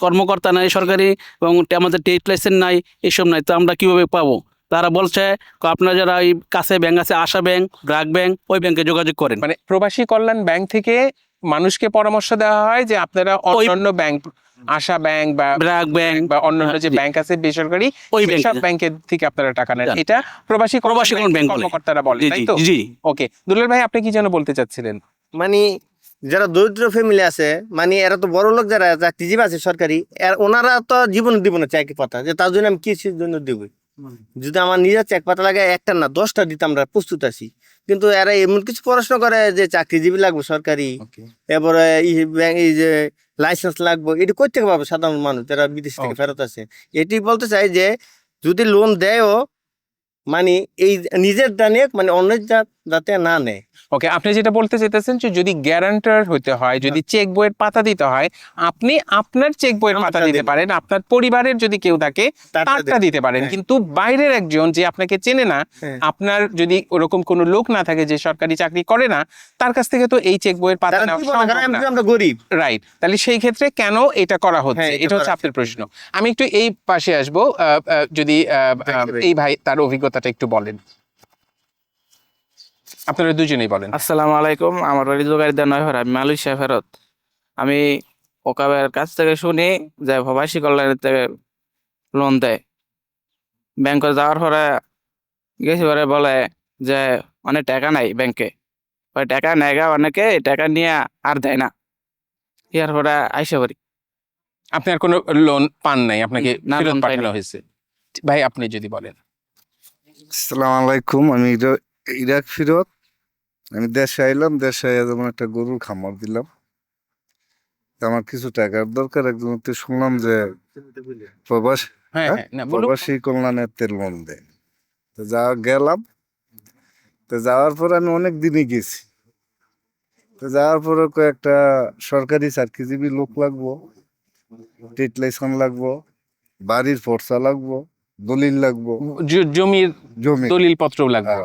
Speaker 7: কর্মকর্তা নাই সরকারি, এবং আমাদের ট্রেড লাইসেন্স নাই, এসব নাই, তো আমরা কিভাবে পাবো? তারা বলছে আপনার যারা এই কাছে ব্যাংক আছে, আশা ব্যাংক, ব্র্যাক ব্যাংক, ওই ব্যাংকে যোগাযোগ করেন।
Speaker 1: মানে প্রবাসী কল্যাণ ব্যাংক থেকে মানুষকে পরামর্শ দেওয়া হয় যে আপনারা অন্যান্য ব্যাংক, আশা ব্যাংক বা
Speaker 7: ব্র্যাক ব্যাংক
Speaker 1: বা অন্যান্য যে ব্যাংক আছে বেসরকারি,
Speaker 7: ওই
Speaker 1: সব ব্যাংকের থেকে আপনারা টাকা নেন।
Speaker 7: যান।
Speaker 1: এটা প্রবাসী
Speaker 7: কল্যাণ ব্যাংক বলে।
Speaker 1: কর্মকর্তারা বলে,
Speaker 7: জি
Speaker 1: তাই
Speaker 7: জি
Speaker 1: তো?
Speaker 7: জি।
Speaker 1: ওকে, দুলাল ভাই আপনি কি যেন বলতে চাচ্ছিলেন?
Speaker 3: মানে যারা দরিদ্র ফ্যামিলি আছে, মানে এরা তো বড় লোক, যারা চাকরিজীবী আছে সরকারি, ওনারা তো জীবন দিব না চেক পাতা, যে তার জন্য আমি কিসের জন্য দিব? যদি আমার নিজের চেক পাতা লাগে একটা না 10টা দিতে আমরা প্রস্তুত আছি। কিন্তু এরা এমন কিছু পড়াশোনা করে যে চাকরিজীবী লাগবে সরকারি, এরপরে এই যে লাইসেন্স লাগবে, এটি কই থেকে পাবে সাধারণ মানুষ যারা বিদেশ থেকে ফেরত আছে? এটি বলতে চাই যে যদি লোন দেয়ও, মানে এই নিজের দানে, মানে অন্যের যাতে না নেয়।
Speaker 1: ওকে, আপনি যেটা বলতে চাইতেছেন যে যদি গ্যারান্টার হইতে হয়, যদি চেক বইয়ের পাতা দিতে হয়, আপনি আপনার চেক বইয়ের পাতা দিতে পারেন, আপনার পরিবারের যদি কেউ থাকে তারটা দিতে পারেন, কিন্তু বাইরের একজন যে আপনাকে চেনে না, আপনার যদি ওরকম কোনো লোক না থাকে যে সরকারি চাকরি করে না, তার কাছ থেকে তো এই চেক বইয়ের পাতা নেওয়া সম্ভব না।
Speaker 3: আমরা গরিব,
Speaker 1: রাইট? তাহলে সেই ক্ষেত্রে কেন এটা করা হচ্ছে, এটা হচ্ছে আপনার প্রশ্ন। আমি একটু এই পাশে আসবো, যদি এই ভাই তার অভিজ্ঞতাটা একটু বলেন, আপনারা দুজনেই বলেন।
Speaker 10: আসসালামু আলাইকুম, আমার বাড়ি জোগাড়িদা নয়হর, আমি মালয়েশিয়া ফেরত। আমি ওকাবের কাছ থেকে শুনি যে প্রবাসী কল্যাণের থেকে লোন দেয়। ব্যাংকে যাওয়ার পরে গেছি, পরে বলে যে অনেক টাকা নাই ব্যাংকে, ওই টাকা নেগা অনেকে, টাকা নিয়ে আর দেয় না। ইয়ার পরে আইসা করি
Speaker 1: আপনার কোনো লোন পান নাই, আপনাকে
Speaker 10: না,
Speaker 1: ফেরত
Speaker 10: লোন পাইনি।
Speaker 1: পাঠানো হয়েছে। ভাই আপনি যদি বলেন।
Speaker 11: আসসালামু আলাইকুম, আমি ইরাক ফিরত। আমি দেশে আইলাম, দেশে আইয়া যেমন একটা গরুর খামার দিলাম। তা আমার কিছু টাকার দরকার, একজন শুনলাম যে
Speaker 1: হ্যাঁ হ্যাঁ, না বলুন।
Speaker 11: প্রবাসী কল্যাণের লোন দেয়। তো গেলাম, তো যাওয়ার পর আমি অনেক দিনই গেছি। তো যাওয়ার পরে কয়েকটা সরকারি চাকরিজীবী লোক লাগবো, ট্রেড লাইসেন্স লাগবো, বাড়ির ফর্সা লাগবো, দলিল লাগবো,
Speaker 1: জমির
Speaker 11: জমি
Speaker 1: দলিল পত্র লাগবে।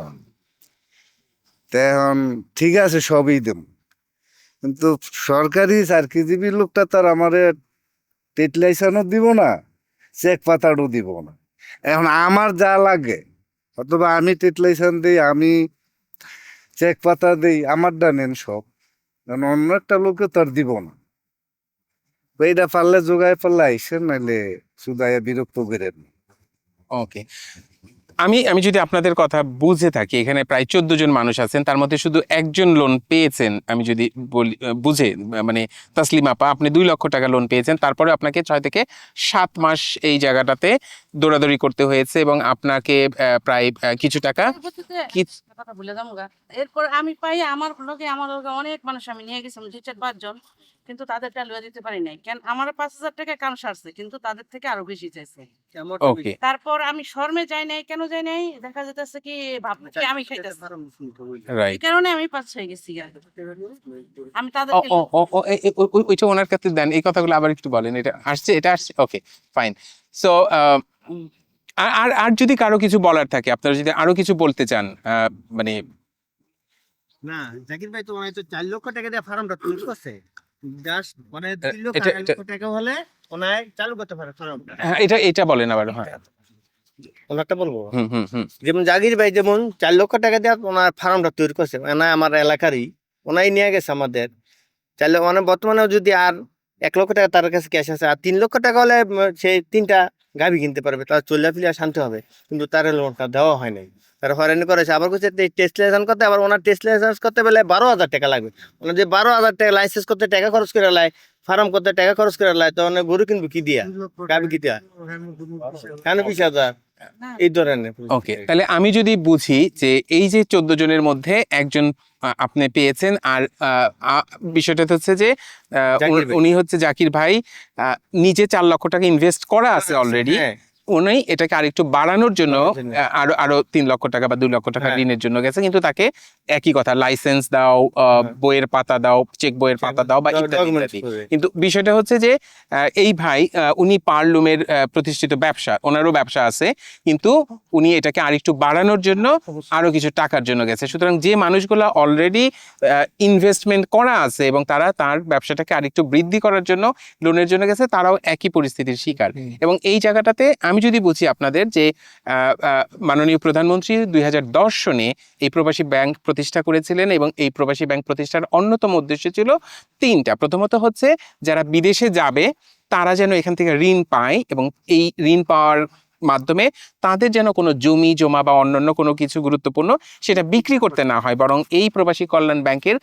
Speaker 11: তা এখন ঠিক আছে, সবই দেব, কিন্তু সরকারি চাকরিজীবী লোকটা তার আমারে ট্রেড লাইসেন্সও দিব না, চেক পাতাটাও দিব না। এখন আমার যা লাগে, অথবা আমি ট্রেড লাইসেন্স দিই, আমি চেক পাতা দিই, আমারটা নেন সব, কারণ অন্য একটা লোকে তার দিব না। এইটা পারলে যোগায় পারলে আইসেন, নাইলে শুধাইয়া বিরক্ত করেন।
Speaker 1: ওকে, আমি যদি আপনাদের কথা বুঝে থাকি, এখানে প্রায় 14 জন মানুষ আছেন, তার মধ্যে শুধু একজন লোন পেয়েছেন। আমি যদি বলি বুঝে, মানে তাসলিমা আপা, আপনি 2 লক্ষ টাকা লোন পেয়েছেন, তারপরে আপনাকে 6 থেকে 7 মাস এই জায়গাটাতে দৌড়াদৌড়ি করতে হয়েছে এবং আপনাকে প্রায় কিছু টাকা
Speaker 5: কথা ভুলে যাবো গা। এরপর আমি পাই আমার লগে অনেক মানুষ আমি নিয়ে গেছিলাম, 2-4-5 জন। কিন্তু তাদেরটা লইয়া দিতে পারি নাই, কেন আমার 5,000 টাকা কাম সারছে, কিন্তু তাদের থেকে আরো বেশি চাইছে।
Speaker 1: ওকে,
Speaker 5: তারপর আমি শর্মে যাই নাই, কেন যাই নাই, দেখা যেতেছে কি ভাবছি আমি খাইতেছি, এই
Speaker 1: রাইট।
Speaker 5: কারণে আমি পাস হয়ে গেছি। আমি তাদেরকে
Speaker 1: ওইটা ওনার কাছে দেন, এই কথাগুলো আবার একটু বলেন। এটা আসছে, এটা আসছে, ওকে ফাইন। সো আর আর যদি কারো কিছু বলার থাকে, আপনারা যদি আরো কিছু বলতে চান, মানে
Speaker 3: না জাকির ভাই তো মানে তো 4 লক্ষ টাকা দিয়ে ফার্মটা তৈরি করছে, জাস্ট মানে 2 লক্ষ
Speaker 1: এটা-
Speaker 3: 2 লক্ষ টাকা হলে ওনায় চালু করতে পারে ফার্মটা।
Speaker 1: হ্যাঁ, এটা বলেন আবার। হ্যাঁ,
Speaker 3: ওনারটা বলবো,
Speaker 1: হুম হুম হুম
Speaker 3: যেমন জাকির ভাই যেমন 4 লক্ষ টাকা দিয়ে ওনার ফার্মটা তৈরি করছে, মানে আমার এলাকারই ওনাই নিয়ে গেছে আমাদের। চাইলে মানে বর্তমানে যদি আর 1 লক্ষ টাকা তার কাছে ক্যাশ আছে, আর 3 লক্ষ টাকা হলে সে 3টা গাভী কিনতে পারবে, তার চলে ফিরে শান্তি হবে। কিন্তু তার লোনটা দেওয়া হয় নাই, তার হয়রানি করেছে। আবার কিছু টেস্ট লাইসেন্স করতে, আবার ওনার টেস্ট লাইসেন্স করতে বলে 12,000 টাকা লাগবে। ওনার যে 12,000 টাকা লাইসেন্স করতে টাকা খরচ করে লাই, ফার্ম করতে টাকা খরচ করে লাই, তো অনেক গরু কিনবো কি দিয়া, গাভী কি দিয়া, কেন 20,000 এই ধরনের।
Speaker 1: ওকে, তাহলে আমি যদি বুঝি যে এই যে 14 জনের মধ্যে একজন আপনি পেয়েছেন, আর বিষয়টা হচ্ছে যে
Speaker 3: জাকির ভাই।
Speaker 1: উনি হচ্ছে জাকির ভাই, নিজে 4 লক্ষ টাকা ইনভেস্ট করা আছে অলরেডি,
Speaker 3: হ্যাঁ,
Speaker 1: উনি এটাকে আরেকটু বাড়ানোর জন্য
Speaker 3: বাড়ানোর জন্য।
Speaker 1: আরো আরো 3 লক্ষ টাকা বা 2 লক্ষ টাকা
Speaker 3: হ্যাঁ।
Speaker 1: ঋণের জন্য গেছে, কিন্তু তাকে একই কথা, লাইসেন্স দাও, বইয়ের পাতা দাও, চেক বইয়ের পাতা দাও বা ইত্যাদি
Speaker 3: Documents
Speaker 1: ইত্যাদি।
Speaker 3: করে।
Speaker 1: কিন্তু বিষয়টা হচ্ছে যে এই ভাই, উনি পারলুমের প্রতিষ্ঠিত ব্যবসা, ওনারও ব্যবসা আছে, কিন্তু উনি এটাকে আরেকটু বাড়ানোর জন্য আরো কিছু টাকার জন্য গেছে। সুতরাং যে মানুষগুলো অলরেডি ইনভেস্টমেন্ট করা আছে এবং তারা তার ব্যবসাটাকে আরেকটু বৃদ্ধি করার জন্য লোনের জন্য গেছে, তারাও একই পরিস্থিতির শিকার। এবং এই জায়গাটাতে আমি যদি বুঝি আপনাদের যে মাননীয় প্রধানমন্ত্রী 2010 সনে এই প্রবাসী ব্যাংক প্রতিষ্ঠা করেছিলেন, এবং এই প্রবাসী ব্যাংক প্রতিষ্ঠার অন্যতম উদ্দেশ্য ছিল 3টা। প্রথমত হচ্ছে যারা বিদেশে যাবে তারা যেন এখান থেকে ঋণ পায়, এবং এই ঋণ পাওয়ার মাধ্যমে তাদের যেন কোনো জমি জমা বা অন্যান্য কোনো কিছু গুরুত্বপূর্ণ সেটা বিক্রি করতে না হয়, বরং এই প্রবাসী কল্যাণ ব্যাংকের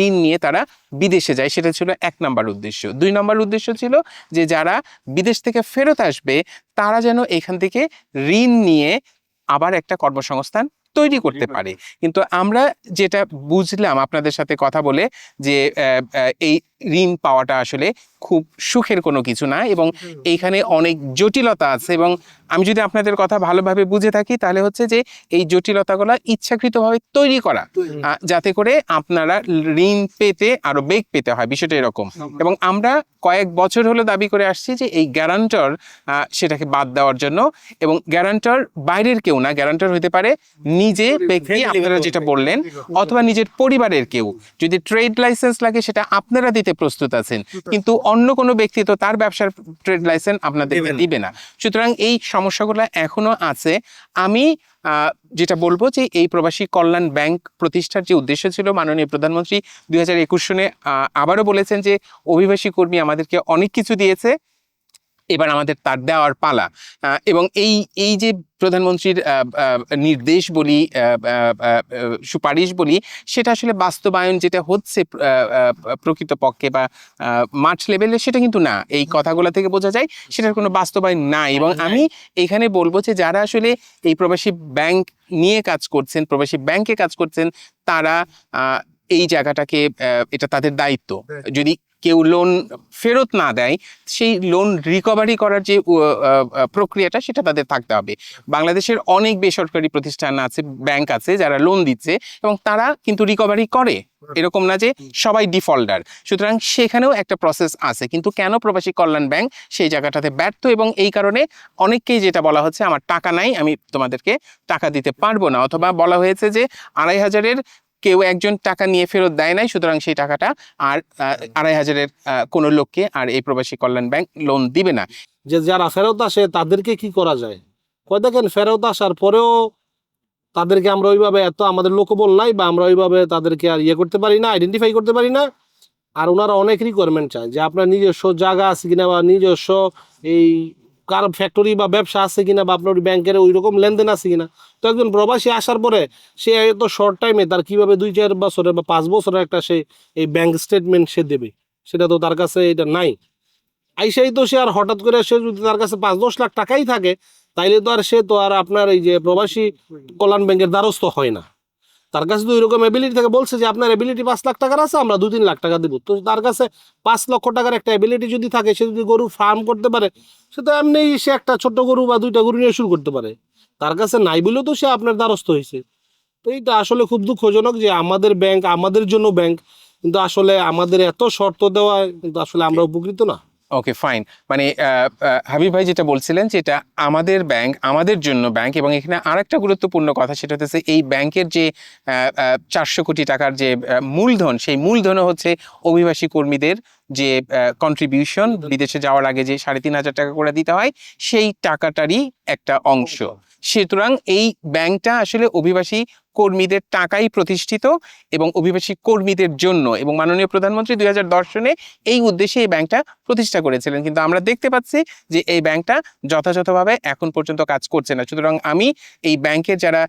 Speaker 1: ঋণ নিয়ে তারা বিদেশে যায়। সেটা ছিল 1 নম্বর উদ্দেশ্য। 2 নম্বর উদ্দেশ্য ছিল যে যারা বিদেশ থেকে ফেরত আসবে তারা যেন এখান থেকে ঋণ নিয়ে আবার একটা কর্মসংস্থান তৈরি করতে পারে। কিন্তু আমরা যেটা বুঝলাম আপনাদের সাথে কথা বলে, যে এই ঋণ পাওয়াটা আসলে খুব সুখের কোনো কিছু না, এবং এইখানে অনেক জটিলতা আছে। এবং আমি যদি আপনাদের কথা ভালোভাবে বুঝে থাকি, তাহলে হচ্ছে যে এই জটিলতাগুলো ইচ্ছাকৃতভাবে তৈরি করা, যাতে করে আপনারা ঋণ পেতে আরো বেগ পেতে হয়, বিষয়টা এরকম। এবং আমরা কয়েক বছর হলো দাবি করে আসছি যে এই গ্যারান্টর সেটাকে বাদ দেওয়ার জন্য, এবং গ্যারান্টর বাইরের কেউ না, গ্যারান্টর হতে পারে নিজে ব্যক্তি, আপনারা যেটা বললেন, অথবা নিজের পরিবারের কেউ। যদি ট্রেড লাইসেন্স লাগে সেটা আপনারা দিতে প্রস্তুত আছেন, কিন্তু অন্য কোনো ব্যক্তি তো তার ব্যবসার ট্রেড লাইসেন্স আপনাদেরকে দিবে না। সুতরাং এই সমস্যাগুলো এখনো আছে। আমি যেটা বলবো যে এই প্রবাসী কল্যাণ ব্যাংক প্রতিষ্ঠার যে উদ্দেশ্য ছিল, মাননীয় প্রধানমন্ত্রী 2021 সনে আবারও বলেছেন যে অভিবাসী কর্মী আমাদেরকে অনেক কিছু দিয়েছে, এবার আমাদের তার দেওয়ার পালা। এবং এই যে প্রধানমন্ত্রীর নির্দেশ বলি, সুপারিশ বলি, সেটা আসলে বাস্তবায়ন যেটা হচ্ছে প্রকৃতপক্ষে বা মাঠ লেভেলে, সেটা কিন্তু না। এই কথাগুলো থেকে বোঝা যায় সেটার কোনো বাস্তবায়ন নাই। এবং আমি এখানে বলবো যে যারা আসলে এই প্রবাসী ব্যাংক নিয়ে কাজ করছেন, প্রবাসী ব্যাংকে কাজ করছেন, তারা এই জায়গাটাকে, এটা তাদের দায়িত্ব। যদি কেউ লোন ফেরত না দেয়, সেই লোন রিকভারি করার যে প্রক্রিয়াটা, সেটা তাদের থাকতে হবে। বাংলাদেশের অনেক বেসরকারি প্রতিষ্ঠান আছে, ব্যাংক আছে যারা লোন দিচ্ছে, এবং তারা কিন্তু রিকভারি করে, এরকম না যে সবাই ডিফল্টার। সুতরাং সেখানেও একটা প্রসেস আছে, কিন্তু কেন প্রবাসী কল্যাণ ব্যাংক সেই জায়গাটাতে ব্যর্থ, এবং এই কারণে অনেককেই যেটা বলা হচ্ছে, আমার টাকা নাই, আমি তোমাদেরকে টাকা দিতে পারবো না, অথবা বলা হয়েছে যে 2,500-এর কেউ একজন টাকা নিয়ে ফেরত দেয় নাই, সুতরাং সেই টাকাটা আর 2,500-এর কোনো লোককে আর এই প্রবাসী কল্যাণ ব্যাংক লোন দিবে না।
Speaker 7: যে যারা ফেরত আসে তাদেরকে কি করা যায়? কয় দেখেন, ফেরত আসার পরেও তাদেরকে আমরা ওইভাবে এত আমাদের লোকবল নাই, বা আমরা ওইভাবে তাদেরকে আর ইয়ে করতে পারি না, আইডেন্টিফাই করতে পারি না। আর ওনারা অনেক রিকোয়ারমেন্ট চায় যে আপনার নিজস্ব জায়গা আছে কিনা, বা নিজস্ব এই কার ফ্যাক্টরি বা ব্যবসা আছে কিনা, বা আপনার ব্যাংকের ওই রকম লেনদেন আছে কিনা। তো একজন প্রবাসী আসার পরে সে এত শর্ট টাইমে তার কিভাবে 2-4 বছরের বা 5 বছরের একটা সে এই ব্যাংক স্টেটমেন্ট সে দেবে, সেটা তো তার কাছে এটা নাই। আইসাই তো সে আর হঠাৎ করে সে যদি তার কাছে 5-10 লাখ টাকাই থাকে, তাইলে তো আর সে তো আর আপনার এই যে প্রবাসী কল্যাণ ব্যাংকের দ্বারস্থ হয় না। তার কাছে তো ওইরকম এবিলিটি থেকে বলছে যে আপনার এবিলিটি 5 লাখ টাকার আছে, আমরা 2-3 লাখ টাকা দেবো। তো তার কাছে 5 লক্ষ টাকার একটা এবিলিটি যদি থাকে, সে যদি গরু ফার্ম করতে পারে, সে তো এমনিই সে একটা ছোট্ট গরু বা 2টা গরু নিয়ে শুরু করতে পারে। তার কাছে নাই বলেও তো সে আপনার দ্বারস্থ হয়েছে। তো এইটা আসলে খুব দুঃখজনক যে আমাদের ব্যাংক, আমাদের জন্য ব্যাংক, কিন্তু আসলে আমাদের এত শর্ত দেওয়া, কিন্তু আসলে আমরা উপকৃত না।
Speaker 1: ওকে, ফাইন। মানে হাবিব ভাই যেটা বলছিলেন যে এটা আমাদের ব্যাংক, আমাদের জন্য ব্যাংক, এবং এখানে আরেকটা গুরুত্বপূর্ণ কথা, সেটা হচ্ছে এই ব্যাংকের যে 400 কোটি টাকার যে মূলধন, সেই মূলধন হচ্ছে অভিবাসী কর্মীদের যে কন্ট্রিবিউশন, বিদেশে যাওয়ার আগে যে 3,500 টাকা করে দিতে হয়, সেই টাকাটারই একটা অংশ। সুতরাং এই ব্যাংকটা আসলে অভিবাসী কর্মীদের টাকাই প্রতিষ্ঠিত এবং অভিবাসী কর্মীদের জন্য, এবং মাননীয় প্রধানমন্ত্রী 2010 সনে এই উদ্দেশ্যে এই ব্যাংকটা প্রতিষ্ঠা করেছিলেন। কিন্তু আমরা দেখতে পাচ্ছি যে এই ব্যাংকটা যথাযথভাবে এখন পর্যন্ত কাজ করছে না। সুতরাং আমি এই ব্যাংকের যারা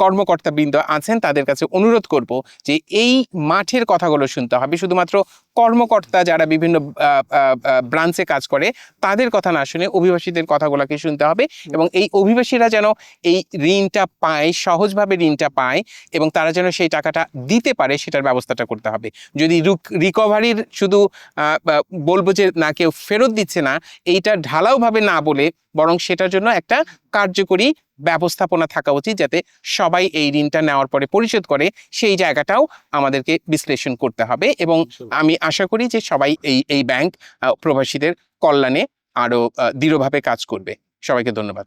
Speaker 1: কর্মকর্তাবৃন্দ আছেন তাদের কাছে অনুরোধ করব যে এই মাঠের কথাগুলো শুনতে হবে। শুধুমাত্র কর্মকর্তা যারা বিভিন্ন ব্রাঞ্চে কাজ করে তাদের কথা না শুনে অভিবাসীদের কথাগুলোকে শুনতে হবে, এবং এই অভিবাসীরা যেন এই ঋণটা পায়, সহজভাবে ঋণটা পায়, এবং তারা যেন সেই টাকাটা দিতে পারে, সেটার ব্যবস্থাটা করতে হবে। যদি রিকভারির শুধু বলবো যে না কেউ ফেরত দিচ্ছে না, এইটা ঢালাওভাবে না বলে বরং সেটার জন্য একটা কার্যকরী ব্যবস্থাপনা থাকা উচিত, যাতে সবাই এই ঋণটা নেওয়ার পরে পরিশোধ করে, সেই জায়গাটাও আমাদেরকে বিশ্লেষণ করতে হবে। এবং আমি আশা করি যে সবাই এই ব্যাংক প্রবাসীদের কল্যাণে আরো দৃঢ়ভাবে কাজ করবে। সবাইকে ধন্যবাদ।